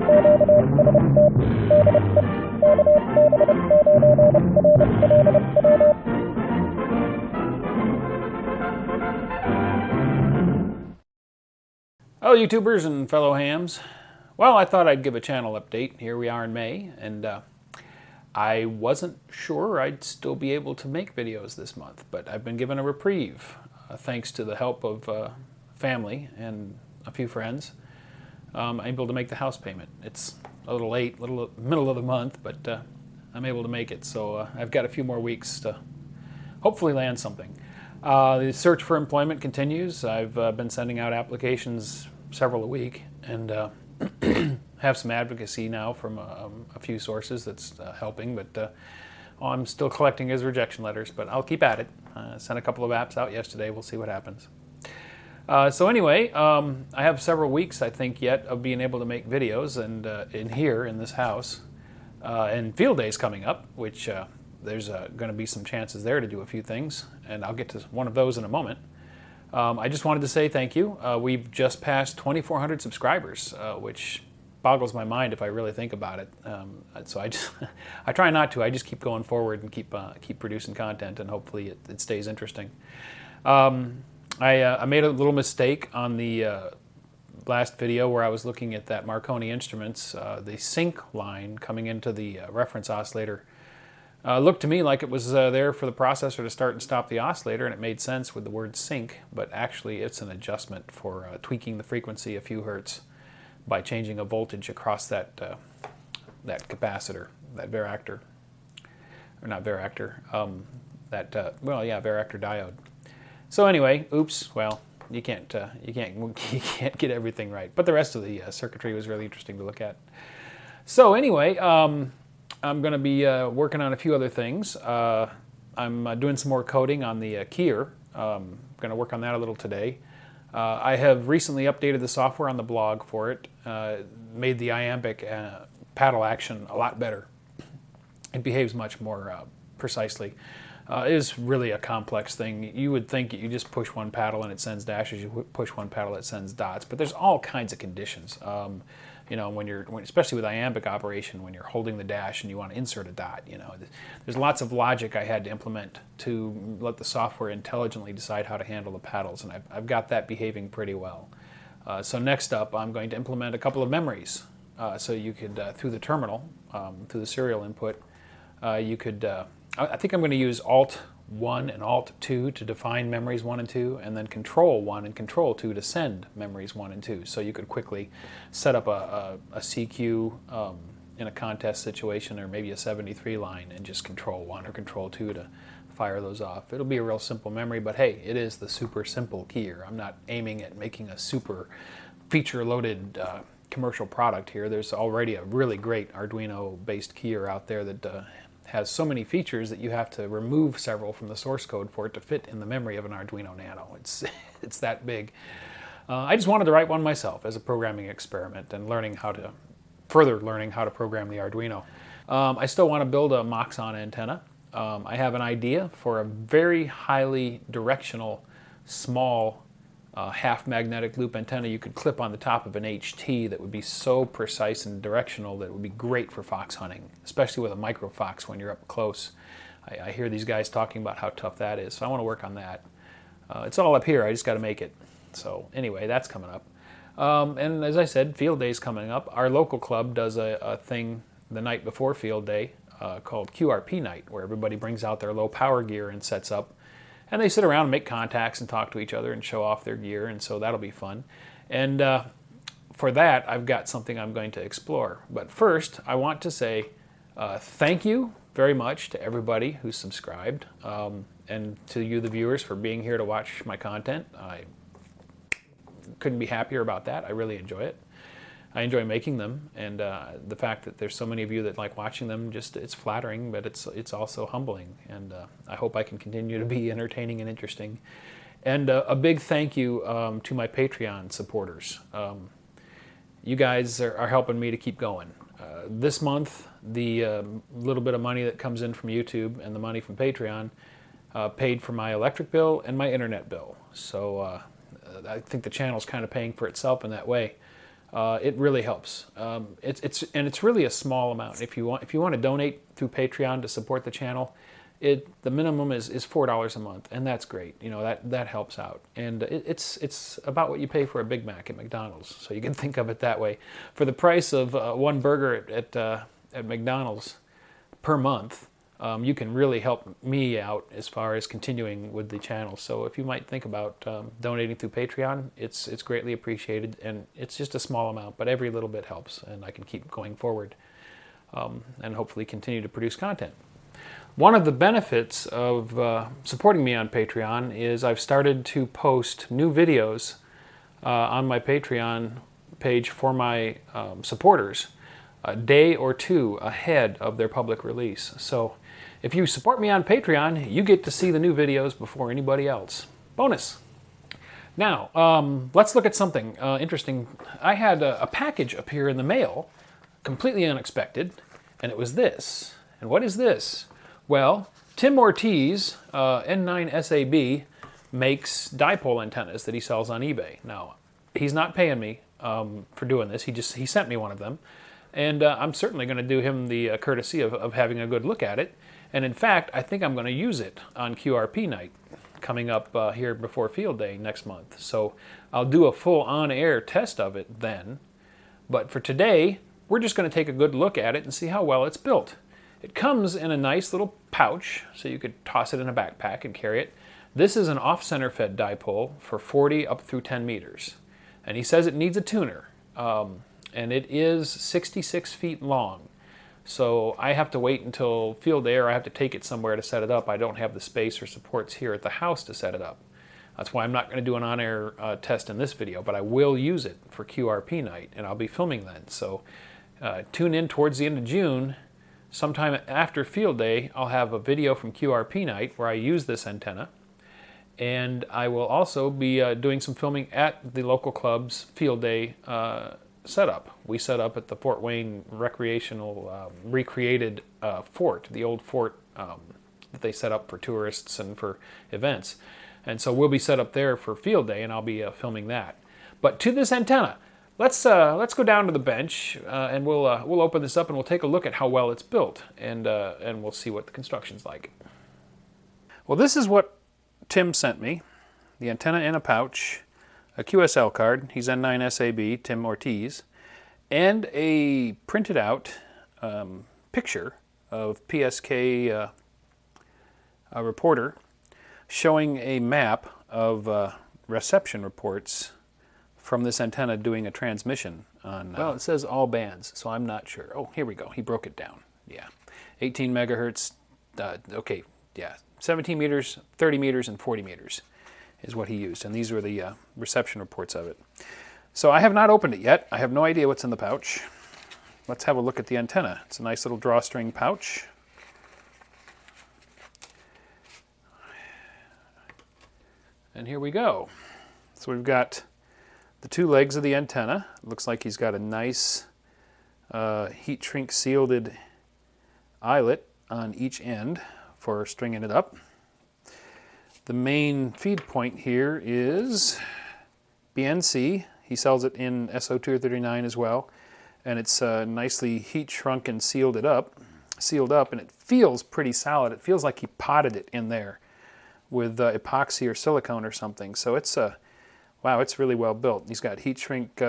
Hello YouTubers and fellow hams. Well, I thought I'd give a channel update. Here we are in May, and I wasn't sure I'd still be able to make videos this month, but I've been given a reprieve thanks to the help of family and a few friends. I'm able to make the house payment. It's a little late, middle of the month, but I'm able to make it, so I've got a few more weeks to hopefully land something. The search for employment continues. I've been sending out applications several a week, and have some advocacy now from a few sources that's helping, but I'm still collecting his rejection letters, but I'll keep at it. Sent a couple of apps out yesterday. We'll see what happens. So anyway, I have several weeks, I think, yet of being able to make videos, and in this house, and field days coming up, which there's going to be some chances there to do a few things, and I'll get to one of those in a moment. I just wanted to say thank you. We've just passed 2,400 subscribers, which boggles my mind if I really think about it. So I try not to. I just keep going forward and keep producing content, and hopefully it stays interesting. I made a little mistake on the last video where I was looking at that Marconi Instruments, the sync line coming into the reference oscillator. Looked to me like it was there for the processor to start and stop the oscillator, and it made sense with the word sync, but actually it's an adjustment for tweaking the frequency a few hertz by changing a voltage across that capacitor, that varactor, or not varactor, varactor diode. So anyway, oops, well, you can't get everything right, but the rest of the circuitry was really interesting to look at. So anyway, I'm going to be working on a few other things. I'm doing some more coding on the keyer. I'm going to work on that a little today. I have recently updated the software on the blog for it, made the iambic paddle action a lot better. It behaves much more precisely. It is really a complex thing. You would think you just push one paddle and it sends dashes, you push one paddle it sends dots, but there's all kinds of conditions. You know, especially with iambic operation, when you're holding the dash and you want to insert a dot, you know, there's lots of logic I had to implement to let the software intelligently decide how to handle the paddles, and I've got that behaving pretty well. So next up, I'm going to implement a couple of memories. So you could, through the terminal, through the serial input, you could, I think I'm going to use Alt-1 and Alt-2 to define memories 1 and 2, and then Control-1 and Control-2 to send memories 1 and 2. So you could quickly set up a CQ in a contest situation, or maybe a 73 line, and just Control-1 or Control-2 to fire those off. It'll be a real simple memory, but hey, it is the super simple keyer. I'm not aiming at making a super feature-loaded commercial product here. There's already a really great Arduino-based keyer out there that has so many features that you have to remove several from the source code for it to fit in the memory of an Arduino Nano. It's that big. I just wanted to write one myself as a programming experiment and further learning how to program the Arduino. I still want to build a Moxon antenna. I have an idea for a very highly directional, small half magnetic loop antenna you could clip on the top of an HT that would be so precise and directional that it would be great for fox hunting, especially with a micro fox when you're up close. I hear these guys talking about how tough that is, so I want to work on that. It's all up here, I just got to make it. So anyway, that's coming up. And as I said, field day's coming up. Our local club does a thing the night before field day called QRP night, where everybody brings out their low power gear and sets up. And they sit around and make contacts and talk to each other and show off their gear, and so that'll be fun. And for that, I've got something I'm going to explore. But first, I want to say thank you very much to everybody who's subscribed, and to you, the viewers, for being here to watch my content. I couldn't be happier about that. I really enjoy it. I enjoy making them, and the fact that there's so many of you that like watching them, it's flattering, but it's also humbling, and I hope I can continue to be entertaining and interesting. And a big thank you to my Patreon supporters. You guys are helping me to keep going. This month, the little bit of money that comes in from YouTube and the money from Patreon paid for my electric bill and my internet bill. So I think the channel's kind of paying for itself in that way. it really helps. It's really a small amount. If you want to donate through Patreon to support the channel, the minimum is $4 a month, and that's great. You know, that helps out. And it's about what you pay for a Big Mac at McDonald's. So you can think of it that way. For the price of one burger at McDonald's per month, you can really help me out as far as continuing with the channel. So if you might think about donating through Patreon, it's greatly appreciated, and it's just a small amount, but every little bit helps, and I can keep going forward and hopefully continue to produce content. One of the benefits of supporting me on Patreon is I've started to post new videos on my Patreon page for my supporters a day or two ahead of their public release. So if you support me on Patreon, you get to see the new videos before anybody else. Bonus! Now, let's look at something interesting. I had a package appear in the mail, completely unexpected, and it was this. And what is this? Well, Tim Ortiz, N9SAB, makes dipole antennas that he sells on eBay. Now, he's not paying me for doing this. He sent me one of them. And I'm certainly going to do him the courtesy of having a good look at it. And in fact, I think I'm going to use it on QRP night coming up here before field day next month. So I'll do a full on-air test of it then. But for today, we're just going to take a good look at it and see how well it's built. It comes in a nice little pouch, so you could toss it in a backpack and carry it. This is an off-center fed dipole for 40 up through 10 meters. And he says it needs a tuner. And it is 66 feet long. So I have to wait until field day, or I have to take it somewhere to set it up. I don't have the space or supports here at the house to set it up. That's why I'm not going to do an on-air test in this video, but I will use it for QRP night, and I'll be filming then. So tune in towards the end of June. Sometime after field day, I'll have a video from QRP night where I use this antenna. And I will also be doing some filming at the local club's field day setup. We set up at the Fort Wayne recreational recreated fort, the old fort that they set up for tourists and for events. And so we'll be set up there for field day, and I'll be filming that. But to this antenna, let's go down to the bench and we'll open this up and we'll take a look at how well it's built, and we'll see what the construction's like. Well, this is what Tim sent me: the antenna in a pouch, a QSL card, he's N9SAB, Tim Ortiz, and a printed out picture of PSK a reporter showing a map of reception reports from this antenna doing a transmission on, well, it says all bands, so I'm not sure. Oh, here we go, he broke it down. Yeah, 18 megahertz, okay, yeah, 17 meters, 30 meters, and 40 meters. Is what he used, and these were the reception reports of it. So I have not opened it yet. I have no idea what's in the pouch. Let's have a look at the antenna. It's a nice little drawstring pouch. And here we go. So we've got the two legs of the antenna. It looks like he's got a nice heat shrink sealed eyelet on each end for stringing it up. The main feed point here is BNC. He sells it in SO239 as well, and it's nicely heat shrunk and sealed up, and it feels pretty solid. It feels like he potted it in there with epoxy or silicone or something. So it's wow, it's really well built. He's got heat shrink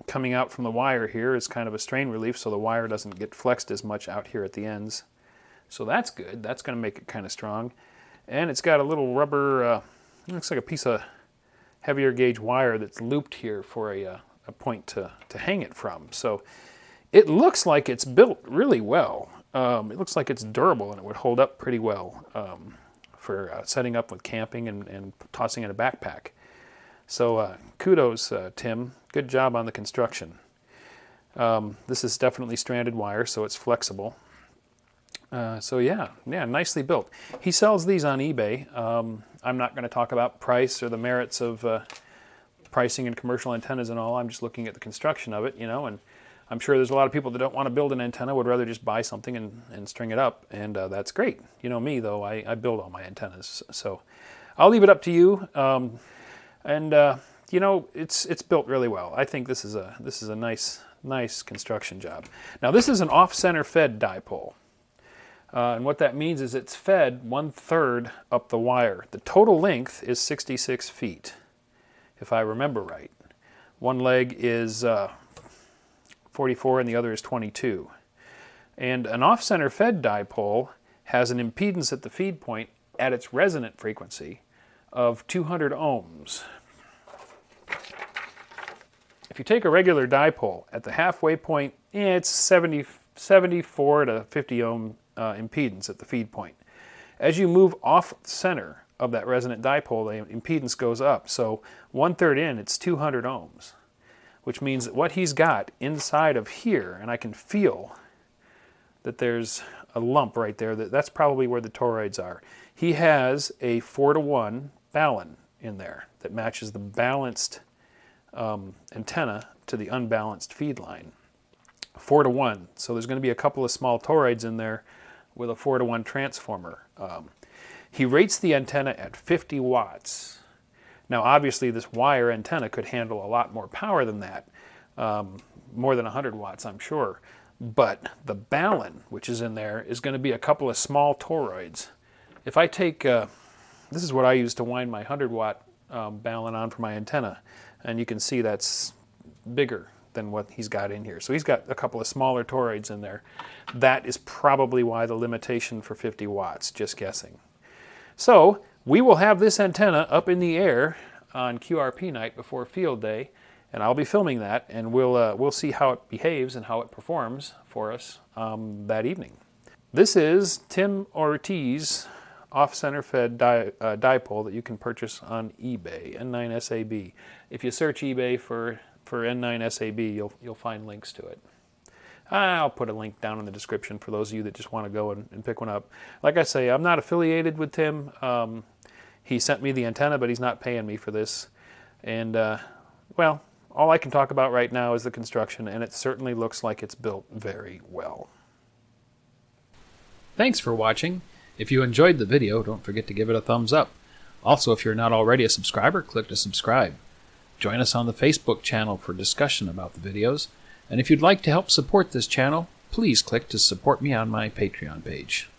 coming out from the wire here as kind of a strain relief, so the wire doesn't get flexed as much out here at the ends. So that's good. That's going to make it kind of strong. And it's got a little rubber, looks like a piece of heavier gauge wire that's looped here for a point to hang it from. So it looks like it's built really well. It looks like it's durable and it would hold up pretty well for setting up with camping and tossing in a backpack. So kudos, Tim. Good job on the construction. This is definitely stranded wire, so it's flexible. So yeah, nicely built. He sells these on eBay. I'm not going to talk about price or the merits of pricing and commercial antennas and all. I'm just looking at the construction of it, you know, and I'm sure there's a lot of people that don't want to build an antenna, would rather just buy something and string it up, and that's great. You know me, though, I build all my antennas, so I'll leave it up to you. you know, it's built really well. I think this is a nice construction job. Now this is an off-center fed dipole. And what that means is it's fed 1/3 up the wire. The total length is 66 feet, if I remember right. One leg is 44 and the other is 22. And an off-center fed dipole has an impedance at the feed point at its resonant frequency of 200 ohms. If you take a regular dipole at the halfway point, it's 74 to 50 ohm impedance at the feed point. As you move off center of that resonant dipole, the impedance goes up. So 1/3 in, it's 200 ohms, which means that what he's got inside of here, and I can feel that there's a lump right there, that's probably where the toroids are. He has a 4-to-1 balun in there that matches the balanced antenna to the unbalanced feed line. 4-to-1, so there's going to be a couple of small toroids in there with a 4-to-1 transformer. He rates the antenna at 50 watts. Now obviously this wire antenna could handle a lot more power than that, more than 100 watts I'm sure. But the balun, which is in there, is going to be a couple of small toroids. If I take, this is what I use to wind my 100-watt balun on for my antenna, and you can see that's bigger than what he's got in here. So he's got a couple of smaller toroids in there. That is probably why the limitation for 50 watts, just guessing. So we will have this antenna up in the air on QRP night before field day, and I'll be filming that, and we'll see how it behaves and how it performs for us that evening. This is Tim Ortiz off-center fed dipole that you can purchase on eBay, N9SAB. If you search eBay for N9SAB, you'll find links to it. I'll put a link down in the description for those of you that just want to go and pick one up. Like I say, I'm not affiliated with Tim. He sent me the antenna, but he's not paying me for this. And, well, all I can talk about right now is the construction, and it certainly looks like it's built very well. Thanks for watching. If you enjoyed the video, don't forget to give it a thumbs up. Also, if you're not already a subscriber, click to subscribe. Join us on the Facebook channel for discussion about the videos. And if you'd like to help support this channel, please click to support me on my Patreon page.